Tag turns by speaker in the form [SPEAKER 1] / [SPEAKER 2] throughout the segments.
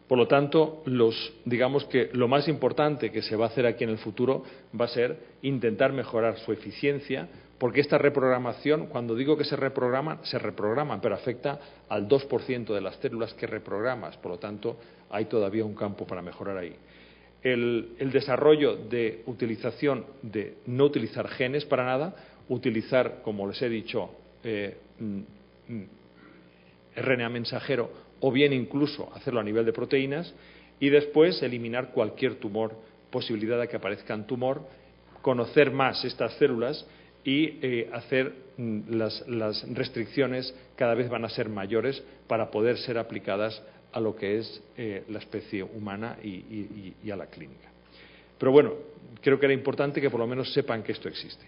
[SPEAKER 1] Por lo tanto, digamos que lo más importante que se va a hacer aquí en el futuro va a ser intentar mejorar su eficiencia, porque esta reprogramación, cuando digo que se reprograman, pero afecta al 2% de las células que reprogramas. Por lo tanto, hay todavía un campo para mejorar ahí. El desarrollo de utilización de no utilizar genes para nada, utilizar, como les he dicho, RNA mensajero o bien incluso hacerlo a nivel de proteínas y después eliminar cualquier tumor, posibilidad de que aparezcan tumor, conocer más estas células y hacer las restricciones cada vez van a ser mayores para poder ser aplicadas a lo que es la especie humana y a la clínica. Pero bueno, creo que era importante que por lo menos sepan que esto existe.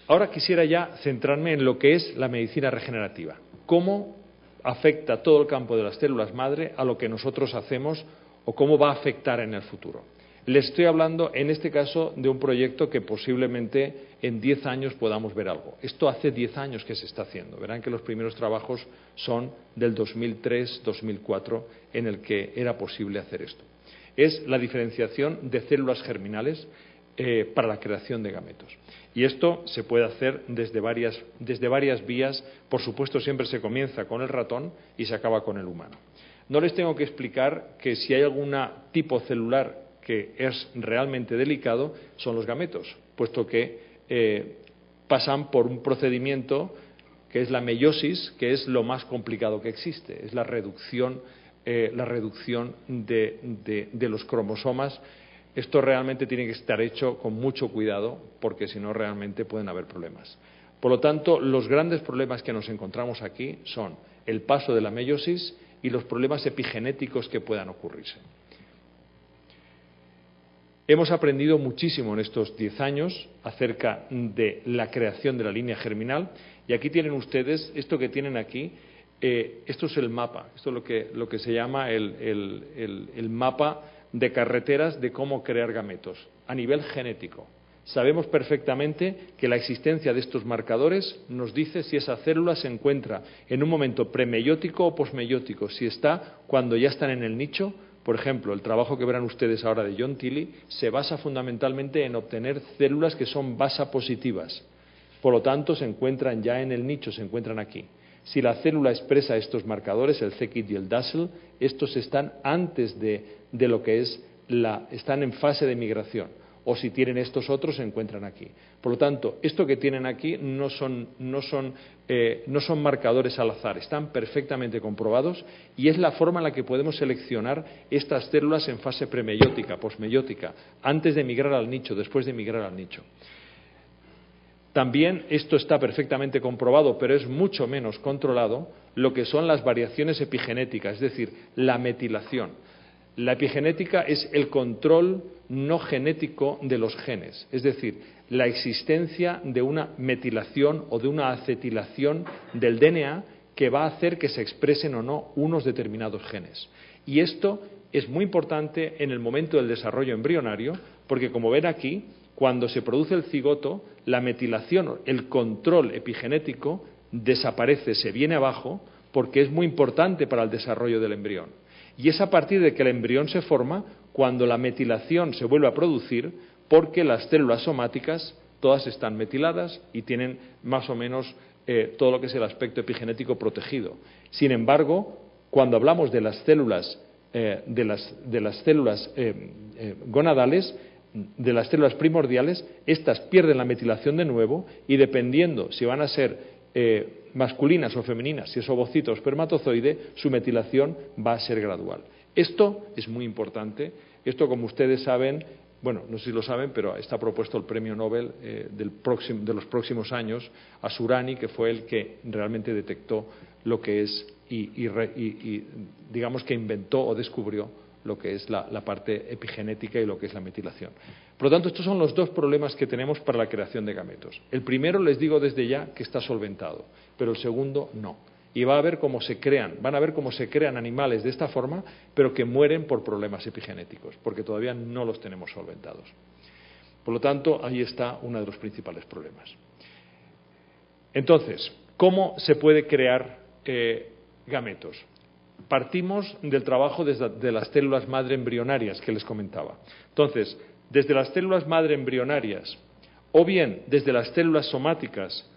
[SPEAKER 1] Ahora quisiera ya centrarme en lo que es la medicina regenerativa. ¿Cómo afecta todo el campo de las células madre a lo que nosotros hacemos o cómo va a afectar en el futuro? Les estoy hablando, en este caso, de un proyecto que posiblemente en 10 años podamos ver algo. Esto hace 10 años que se está haciendo. Verán que los primeros trabajos son del 2003-2004 en el que era posible hacer esto. Es la diferenciación de células germinales para la creación de gametos. Y esto se puede hacer desde varias vías. Por supuesto, siempre se comienza con el ratón y se acaba con el humano. No les tengo que explicar que si hay algún tipo celular que es realmente delicado, son los gametos, puesto que pasan por un procedimiento que es la meiosis, que es lo más complicado que existe. Es la reducción de los cromosomas. Esto realmente tiene que estar hecho con mucho cuidado, porque si no realmente pueden haber problemas. Por lo tanto, los grandes problemas que nos encontramos aquí son el paso de la meiosis y los problemas epigenéticos que puedan ocurrirse. Hemos aprendido muchísimo en estos 10 años acerca de la creación de la línea germinal y aquí tienen ustedes, esto que tienen aquí, esto es el mapa, esto es lo que se llama el mapa de carreteras de cómo crear gametos a nivel genético. Sabemos perfectamente que la existencia de estos marcadores nos dice si esa célula se encuentra en un momento premeiótico o posmeiótico, si está cuando ya están en el nicho. Por ejemplo, el trabajo que verán ustedes ahora de John Tilley se basa fundamentalmente en obtener células que son basapositivas. Por lo tanto, se encuentran ya en el nicho, se encuentran aquí. Si la célula expresa estos marcadores, el c-KIT y el DASL, estos están antes de lo que es están en fase de migración. O si tienen estos otros, se encuentran aquí. Por lo tanto, esto que tienen aquí no son marcadores al azar, están perfectamente comprobados y es la forma en la que podemos seleccionar estas células en fase premeiótica, posmeiótica, antes de migrar al nicho, después de migrar al nicho. También esto está perfectamente comprobado, pero es mucho menos controlado, lo que son las variaciones epigenéticas, es decir, la metilación. La epigenética es el control no genético de los genes, es decir, la existencia de una metilación o de una acetilación del DNA que va a hacer que se expresen o no unos determinados genes. Y esto es muy importante en el momento del desarrollo embrionario, porque como ven aquí, cuando se produce el cigoto, la metilación, el control epigenético desaparece, se viene abajo, porque es muy importante para el desarrollo del embrión. Y es a partir de que el embrión se forma cuando la metilación se vuelve a producir, porque las células somáticas todas están metiladas y tienen más o menos todo lo que es el aspecto epigenético protegido. Sin embargo, cuando hablamos de las células gonadales, de las células primordiales, estas pierden la metilación de nuevo y dependiendo si van a ser masculinas o femeninas, si es ovocito o espermatozoide, su metilación va a ser gradual. Esto es muy importante. Esto, como ustedes saben, bueno, no sé si lo saben, pero está propuesto el premio Nobel de los próximos años a Surani, que fue el que realmente detectó lo que es y digamos que inventó o descubrió lo que es la parte epigenética y lo que es la metilación. Por lo tanto, estos son los dos problemas que tenemos para la creación de gametos. El primero, les digo desde ya, que está solventado, pero el segundo no. Y van a ver cómo se crean animales de esta forma, pero que mueren por problemas epigenéticos, porque todavía no los tenemos solventados. Por lo tanto, ahí está uno de los principales problemas. Entonces, ¿cómo se puede crear gametos? partimos del trabajo de las células madre embrionarias que les comentaba. Entonces, desde las células madre embrionarias o bien desde las células somáticas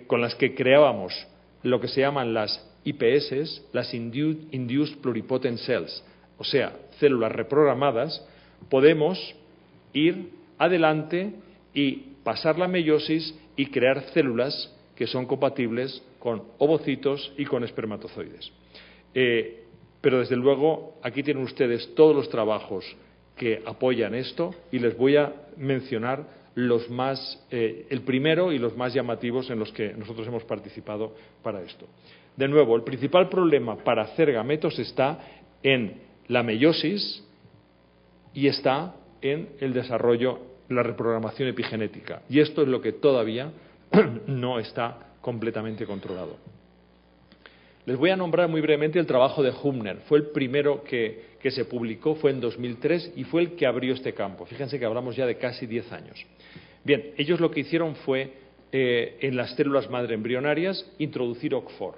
[SPEAKER 1] con las que creábamos lo que se llaman las IPS, las Induced Pluripotent Cells, o sea, células reprogramadas, podemos ir adelante y pasar la meiosis y crear células que son compatibles con ovocitos y con espermatozoides. Pero desde luego aquí tienen ustedes todos los trabajos que apoyan esto y les voy a mencionar el primero y los más llamativos en los que nosotros hemos participado para esto. De nuevo, el principal problema para hacer gametos está en la meiosis y está en el desarrollo, la reprogramación epigenética. Y esto es lo que todavía no está completamente controlado. Les voy a nombrar muy brevemente el trabajo de Humner. Fue el primero que se publicó, fue en 2003 y fue el que abrió este campo. Fíjense que hablamos ya de casi 10 años. Bien, ellos lo que hicieron fue, en las células madre embrionarias, introducir OCT4.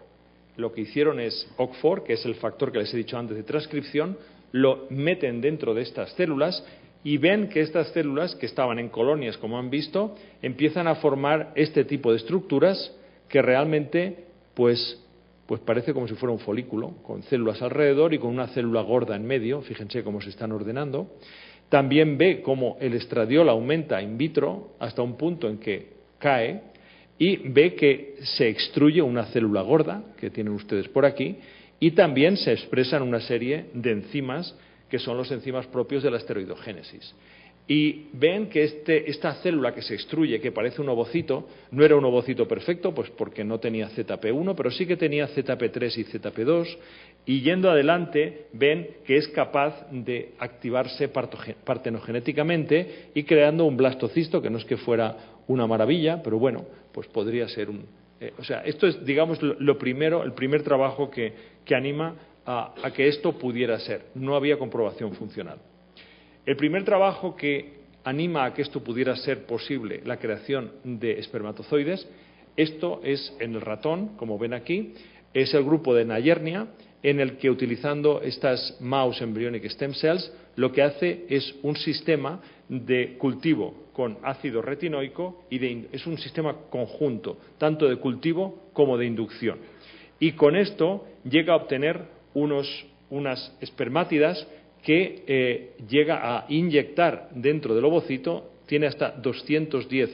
[SPEAKER 1] Lo que hicieron es OCT4, que es el factor que les he dicho antes de transcripción, lo meten dentro de estas células y ven que estas células, que estaban en colonias, como han visto, empiezan a formar este tipo de estructuras que realmente, pues parece como si fuera un folículo, con células alrededor y con una célula gorda en medio. Fíjense cómo se están ordenando. También ve cómo el estradiol aumenta in vitro hasta un punto en que cae y ve que se extruye una célula gorda, que tienen ustedes por aquí, y también se expresan una serie de enzimas que son los enzimas propios de la esteroidogénesis. Y ven que esta célula que se extruye, que parece un ovocito, no era un ovocito perfecto, pues porque no tenía ZP1, pero sí que tenía ZP3 y ZP2, y yendo adelante ven que es capaz de activarse partenogenéticamente y creando un blastocisto, que no es que fuera una maravilla, pero bueno, pues podría ser esto es, digamos, lo primero, el primer trabajo que anima a que esto pudiera ser. No había comprobación funcional. El primer trabajo que anima a que esto pudiera ser posible, la creación de espermatozoides, esto es en el ratón, como ven aquí, es el grupo de Nayernia, en el que utilizando estas mouse embryonic stem cells, lo que hace es un sistema de cultivo con ácido retinoico y es un sistema conjunto, tanto de cultivo como de inducción. Y con esto llega a obtener unas espermátidas que llega a inyectar dentro del ovocito, tiene hasta 210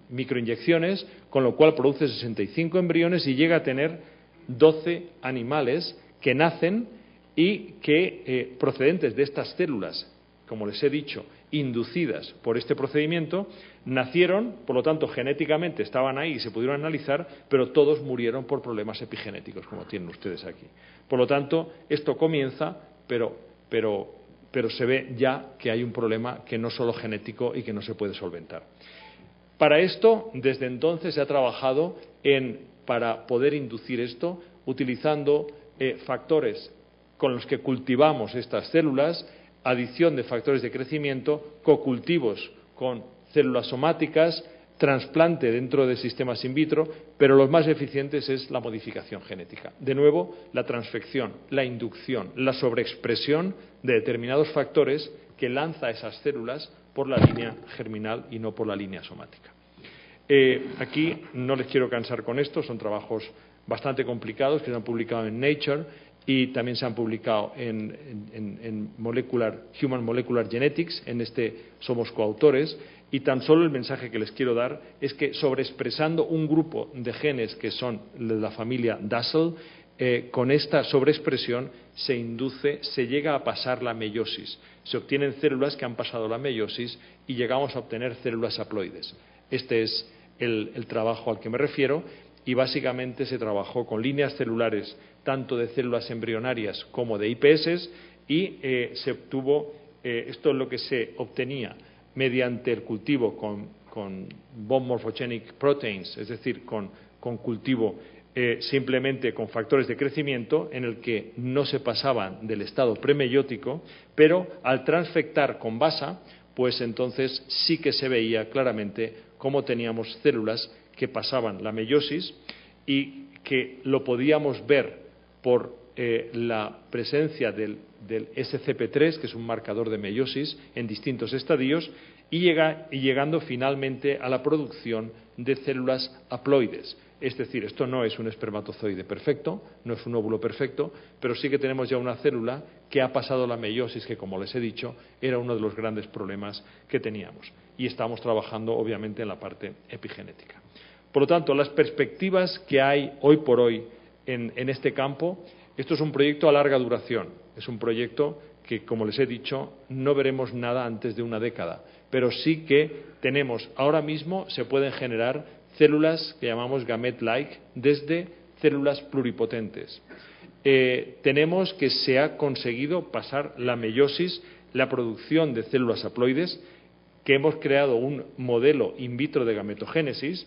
[SPEAKER 1] microinyecciones, con lo cual produce 65 embriones y llega a tener 12 animales que nacen y que, procedentes de estas células, como les he dicho, inducidas por este procedimiento, nacieron, por lo tanto, genéticamente estaban ahí y se pudieron analizar, pero todos murieron por problemas epigenéticos, como tienen ustedes aquí. Por lo tanto, esto comienza, pero se ve ya que hay un problema que no es solo genético y que no se puede solventar. Para esto, desde entonces se ha trabajado para poder inducir esto, utilizando factores con los que cultivamos estas células, adición de factores de crecimiento, cocultivos con células somáticas, trasplante dentro de sistemas in vitro, pero los más eficientes es la modificación genética. De nuevo, la transfección, la inducción, la sobreexpresión de determinados factores que lanza esas células por la línea germinal y no por la línea somática. Aquí no les quiero cansar con esto, son trabajos bastante complicados que se han publicado en Nature y también se han publicado en Human Molecular Genetics, en este somos coautores. Y tan solo el mensaje que les quiero dar es que sobreexpresando un grupo de genes que son de la familia DASL, con esta sobreexpresión se llega a pasar la meiosis. Se obtienen células que han pasado la meiosis y llegamos a obtener células haploides. Este es el trabajo al que me refiero y básicamente se trabajó con líneas celulares tanto de células embrionarias como de IPS y se obtuvo, esto es lo que se obtenía mediante el cultivo con bone morphogenic proteins, es decir, con cultivo simplemente con factores de crecimiento en el que no se pasaban del estado premeiótico, pero al transfectar con basa, pues entonces sí que se veía claramente cómo teníamos células que pasaban la meiosis y que lo podíamos ver por la presencia del SCP3, que es un marcador de meiosis, en distintos estadios, y llegando finalmente a la producción de células haploides. Es decir, esto no es un espermatozoide perfecto, no es un óvulo perfecto, pero sí que tenemos ya una célula que ha pasado la meiosis, que, como les he dicho, era uno de los grandes problemas que teníamos. Y estamos trabajando, obviamente, en la parte epigenética. Por lo tanto, las perspectivas que hay hoy por hoy en este campo, esto es un proyecto a larga duración. Es un proyecto que, como les he dicho, no veremos nada antes de una década, pero sí que tenemos, ahora mismo se pueden generar células que llamamos gamete-like desde células pluripotentes. Tenemos que se ha conseguido pasar la meiosis, la producción de células haploides, que hemos creado un modelo in vitro de gametogénesis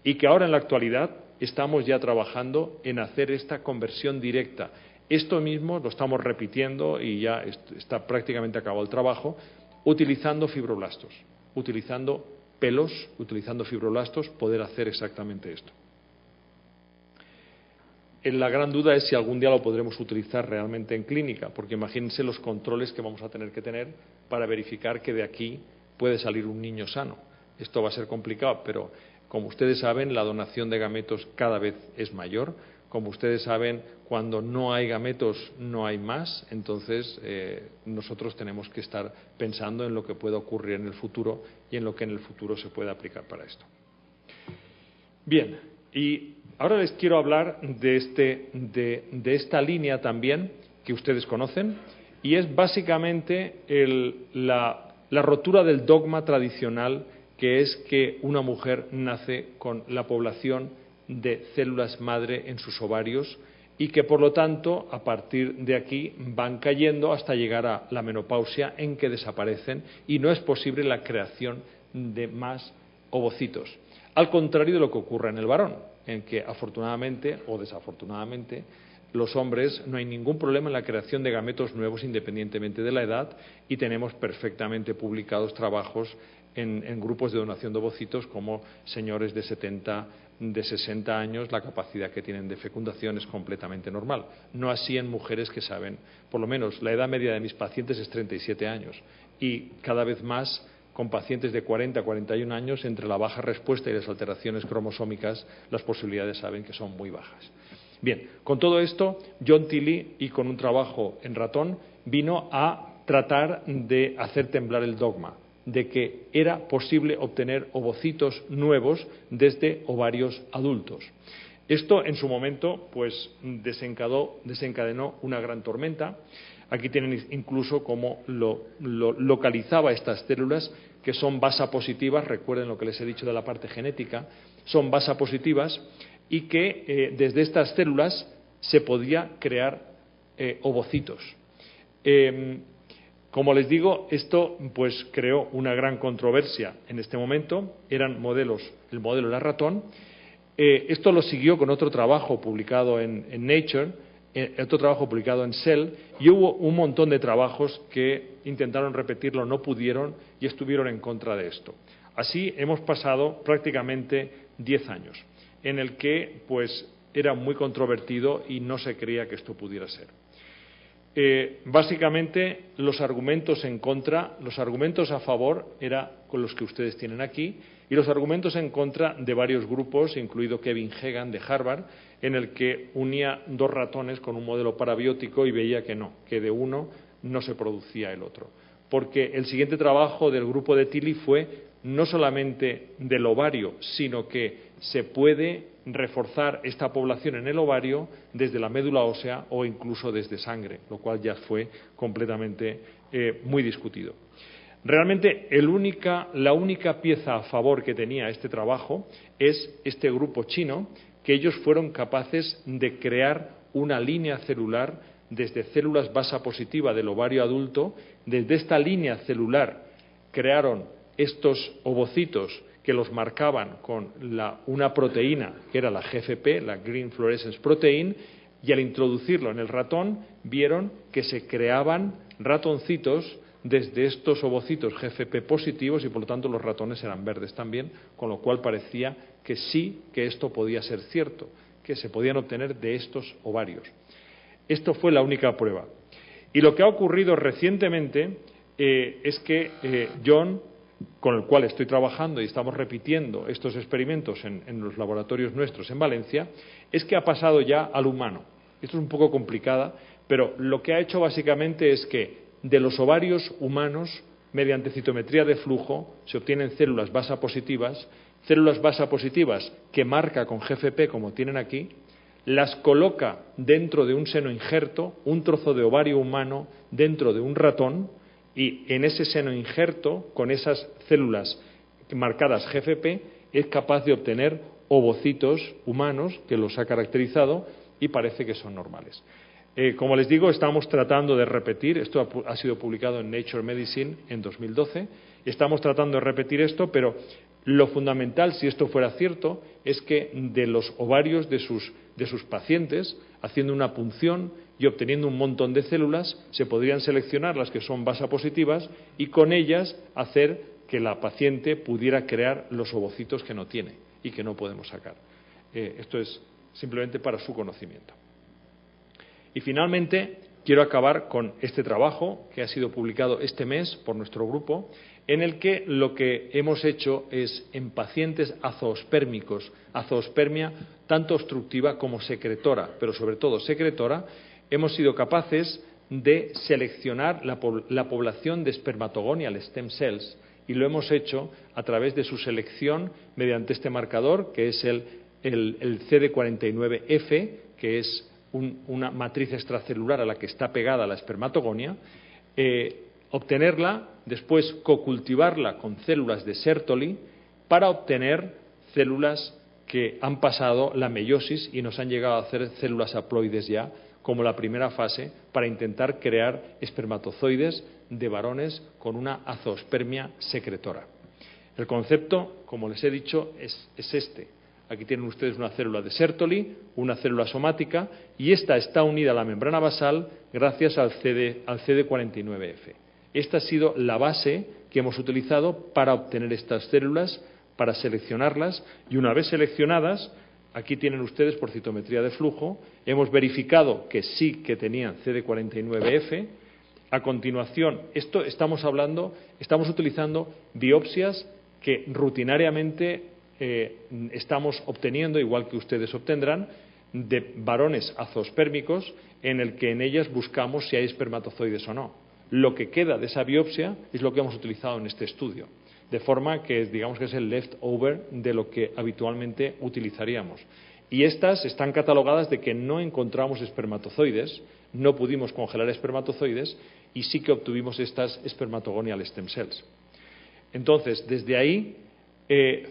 [SPEAKER 1] y que ahora en la actualidad estamos ya trabajando en hacer esta conversión directa. Esto mismo lo estamos repitiendo y ya está prácticamente acabado el trabajo, utilizando fibroblastos, utilizando pelos, utilizando fibroblastos, poder hacer exactamente esto. La gran duda es si algún día lo podremos utilizar realmente en clínica, porque imagínense los controles que vamos a tener que tener para verificar que de aquí puede salir un niño sano. Esto va a ser complicado, pero como ustedes saben, la donación de gametos cada vez es mayor. Como ustedes saben, cuando no hay gametos no hay más, entonces nosotros tenemos que estar pensando en lo que pueda ocurrir en el futuro y en lo que en el futuro se puede aplicar para esto. Bien, y ahora les quiero hablar de esta línea también que ustedes conocen, y es básicamente la rotura del dogma tradicional, que es que una mujer nace con la población de células madre en sus ovarios y que, por lo tanto, a partir de aquí van cayendo hasta llegar a la menopausia, en que desaparecen y no es posible la creación de más ovocitos. Al contrario de lo que ocurre en el varón, en que afortunadamente o desafortunadamente los hombres no hay ningún problema en la creación de gametos nuevos independientemente de la edad, y tenemos perfectamente publicados trabajos en grupos de donación de ovocitos como señores de 70, de 60 años, la capacidad que tienen de fecundación es completamente normal. No así en mujeres que saben, por lo menos la edad media de mis pacientes es 37 años y cada vez más con pacientes de 40 a 41 años, entre la baja respuesta y las alteraciones cromosómicas, las posibilidades saben que son muy bajas. Bien, con todo esto, John Tilley, y con un trabajo en ratón, vino a tratar de hacer temblar el dogma de que era posible obtener ovocitos nuevos desde ovarios adultos. Esto, en su momento, pues desencadenó una gran tormenta. Aquí tienen incluso cómo lo localizaba estas células, que son basapositivas. Recuerden lo que les he dicho de la parte genética, son basapositivas, y que desde estas células se podía crear ovocitos. Como les digo, esto pues creó una gran controversia en este momento. Eran modelos, el modelo era ratón. Esto lo siguió con otro trabajo publicado en Nature, otro trabajo publicado en Cell, y hubo un montón de trabajos que intentaron repetirlo, no pudieron y estuvieron en contra de esto. Así hemos pasado prácticamente 10 años, en el que pues era muy controvertido y no se creía que esto pudiera ser. Básicamente los argumentos en contra, los argumentos a favor era con los que ustedes tienen aquí, y los argumentos en contra de varios grupos, incluido Kevin Hagan de Harvard, en el que unía dos ratones con un modelo parabiótico y veía que no, que de uno no se producía el otro. Porque el siguiente trabajo del grupo de Tilley fue no solamente del ovario, sino que se puede reforzar esta población en el ovario desde la médula ósea o incluso desde sangre, lo cual ya fue completamente muy discutido. Realmente la única pieza a favor que tenía este trabajo es este grupo chino, que ellos fueron capaces de crear una línea celular desde células basapositiva del ovario adulto. Desde esta línea celular crearon estos ovocitos que los marcaban con una proteína que era la GFP, la Green Fluorescence Protein, y al introducirlo en el ratón vieron que se creaban ratoncitos desde estos ovocitos GFP positivos, y por lo tanto los ratones eran verdes también, con lo cual parecía que sí, que esto podía ser cierto, que se podían obtener de estos ovarios. Esto fue la única prueba. Y lo que ha ocurrido recientemente es que John, con el cual estoy trabajando y estamos repitiendo estos experimentos en los laboratorios nuestros en Valencia, es que ha pasado ya al humano. Esto es un poco complicada, pero lo que ha hecho básicamente es que de los ovarios humanos, mediante citometría de flujo, se obtienen células basa positivas que marca con GFP, como tienen aquí, las coloca dentro de un seno injerto, un trozo de ovario humano dentro de un ratón, y en ese seno injerto, con esas células marcadas GFP, es capaz de obtener ovocitos humanos, que los ha caracterizado, y parece que son normales. Como les digo, estamos tratando de repetir, esto ha sido publicado en Nature Medicine en 2012, estamos tratando de repetir esto, pero lo fundamental, si esto fuera cierto, es que de los ovarios de sus pacientes, haciendo una punción y obteniendo un montón de células, se podrían seleccionar las que son basa positivas y con ellas hacer que la paciente pudiera crear los ovocitos que no tiene y que no podemos sacar. Esto es simplemente para su conocimiento. Y finalmente, quiero acabar con este trabajo que ha sido publicado este mes por nuestro grupo, en el que lo que hemos hecho es, en pacientes azoospermicos, azoospermia tanto obstructiva como secretora, pero sobre todo secretora, hemos sido capaces de seleccionar la población de spermatogonial stem cells, y lo hemos hecho a través de su selección mediante este marcador, que es el CD49F, que es una matriz extracelular a la que está pegada la espermatogonia, obtenerla, después cocultivarla con células de Sertoli para obtener células que han pasado la meiosis y nos han llegado a hacer células haploides ya, como la primera fase, para intentar crear espermatozoides de varones con una azoospermia secretora. El concepto, como les he dicho, es este. Aquí tienen ustedes una célula de Sertoli, una célula somática, y esta está unida a la membrana basal gracias al CD49F. Esta ha sido la base que hemos utilizado para obtener estas células, para seleccionarlas, y una vez seleccionadas, aquí tienen ustedes por citometría de flujo, hemos verificado que sí que tenían CD49F. A continuación, estamos utilizando biopsias que rutinariamente estamos obteniendo, igual que ustedes obtendrán, de varones azoospermicos, en el que en ellas buscamos si hay espermatozoides o no. Lo que queda de esa biopsia es lo que hemos utilizado en este estudio, de forma que digamos que es el leftover de lo que habitualmente utilizaríamos. Y estas están catalogadas de que no encontramos espermatozoides, no pudimos congelar espermatozoides y sí que obtuvimos estas spermatogonial stem cells. Entonces, desde ahí,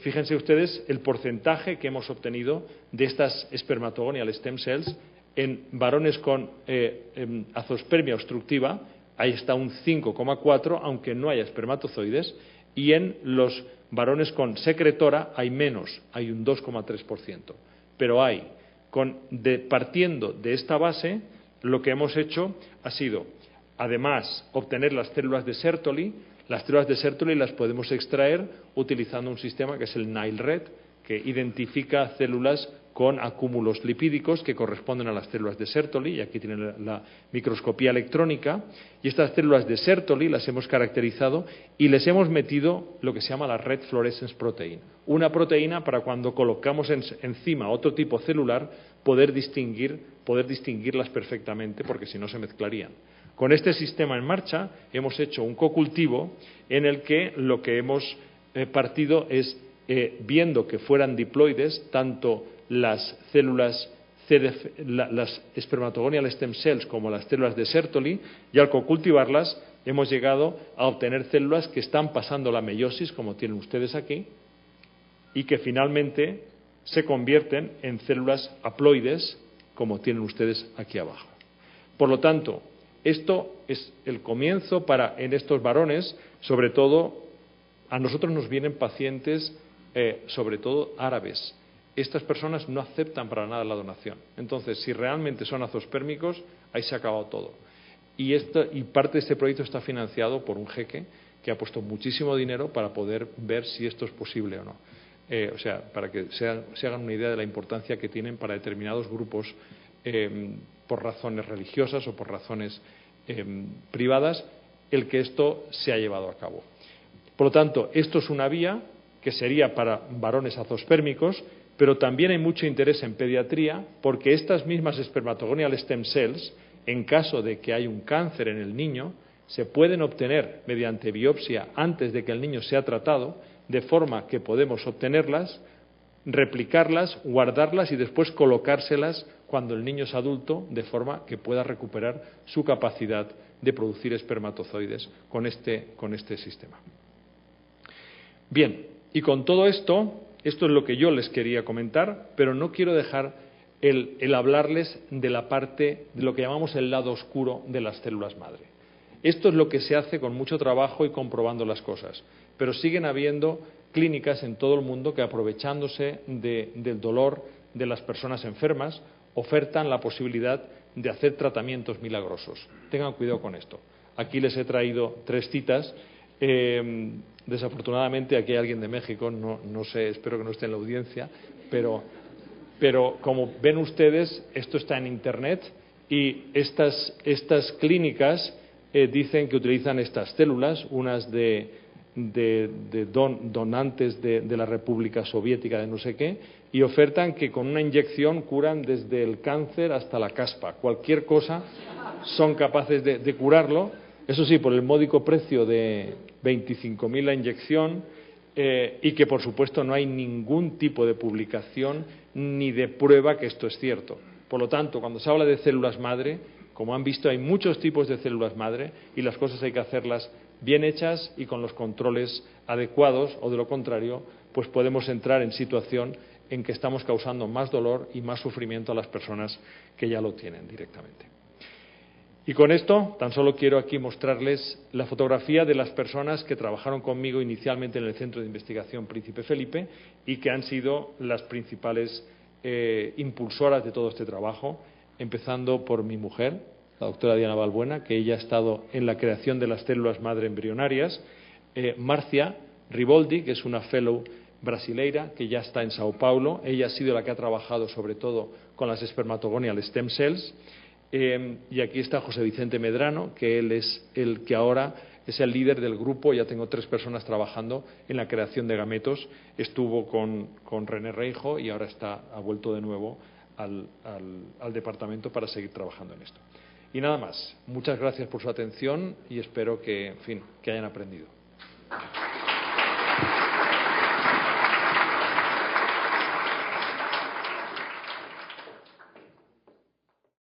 [SPEAKER 1] fíjense ustedes el porcentaje que hemos obtenido de estas spermatogonial stem cells en varones con azoospermia obstructiva. Ahí está un 5,4, aunque no haya espermatozoides, y en los varones con secretora hay menos, hay un 2,3%. Pero partiendo de esta base, lo que hemos hecho ha sido, además, obtener las células de Sertoli. Las células de Sertoli las podemos extraer utilizando un sistema que es el Nail-RED, que identifica células con acúmulos lipídicos que corresponden a las células de Sertoli, y aquí tienen la microscopía electrónica, y estas células de Sertoli las hemos caracterizado y les hemos metido lo que se llama la Red Fluorescence Protein, una proteína para cuando colocamos encima otro tipo celular poder distinguirlas perfectamente, porque si no se mezclarían. Con este sistema en marcha hemos hecho un cocultivo en el que lo que hemos partido es viendo que fueran diploides tanto las células las spermatogonial stem cells como las células de Sertoli, y al cocultivarlas hemos llegado a obtener células que están pasando la meiosis, como tienen ustedes aquí, y que finalmente se convierten en células haploides, como tienen ustedes aquí abajo. Por lo tanto, esto es el comienzo en estos varones, sobre todo, a nosotros nos vienen pacientes, sobre todo árabes. Estas personas no aceptan para nada la donación. Entonces, si realmente son azoospermicos, ahí se ha acabado todo. Y parte de este proyecto está financiado por un jeque que ha puesto muchísimo dinero para poder ver si esto es posible o no. Para que se hagan una idea de la importancia que tienen para determinados grupos por razones religiosas o por razones privadas, el que esto se ha llevado a cabo. Por lo tanto, esto es una vía que sería para varones azospérmicos, pero también hay mucho interés en pediatría porque estas mismas espermatogonial stem cells, en caso de que hay un cáncer en el niño, se pueden obtener mediante biopsia antes de que el niño sea tratado, de forma que podemos obtenerlas, replicarlas, guardarlas y después colocárselas cuando el niño es adulto, de forma que pueda recuperar su capacidad de producir espermatozoides con este sistema. Bien, y con todo esto, esto es lo que yo les quería comentar, pero no quiero dejar el hablarles de la parte, de lo que llamamos el lado oscuro de las células madre. Esto es lo que se hace con mucho trabajo y comprobando las cosas, pero siguen habiendo clínicas en todo el mundo que, aprovechándose del dolor de las personas enfermas, ofertan la posibilidad de hacer tratamientos milagrosos. Tengan cuidado con esto. Aquí les he traído 3 citas. Desafortunadamente aquí hay alguien de México, no sé, espero que no esté en la audiencia, pero como ven ustedes, esto está en Internet y estas clínicas dicen que utilizan estas células, unas de donantes de la República Soviética de no sé qué, y ofertan que con una inyección curan desde el cáncer hasta la caspa. Cualquier cosa son capaces de curarlo, eso sí, por el módico precio de 25.000 la inyección, y que, por supuesto, no hay ningún tipo de publicación ni de prueba que esto es cierto. Por lo tanto, cuando se habla de células madre, como han visto, hay muchos tipos de células madre y las cosas hay que hacerlas bien hechas y con los controles adecuados, o de lo contrario, pues podemos entrar en situación en que estamos causando más dolor y más sufrimiento a las personas que ya lo tienen directamente. Y con esto, tan solo quiero aquí mostrarles la fotografía de las personas que trabajaron conmigo inicialmente en el Centro de Investigación Príncipe Felipe y que han sido las principales impulsoras de todo este trabajo, empezando por mi mujer, la doctora Diana Balbuena, que ella ha estado en la creación de las células madre embrionarias, Marcia Riboldi, que es una fellow brasileira, que ya está en Sao Paulo. Ella ha sido la que ha trabajado sobre todo con las espermatogonial stem cells. Y aquí está José Vicente Medrano, que él es el que ahora es el líder del grupo. Ya tengo 3 personas trabajando en la creación de gametos. Estuvo con René Reijo y ahora ha vuelto de nuevo al departamento para seguir trabajando en esto. Y nada más. Muchas gracias por su atención y espero que hayan aprendido.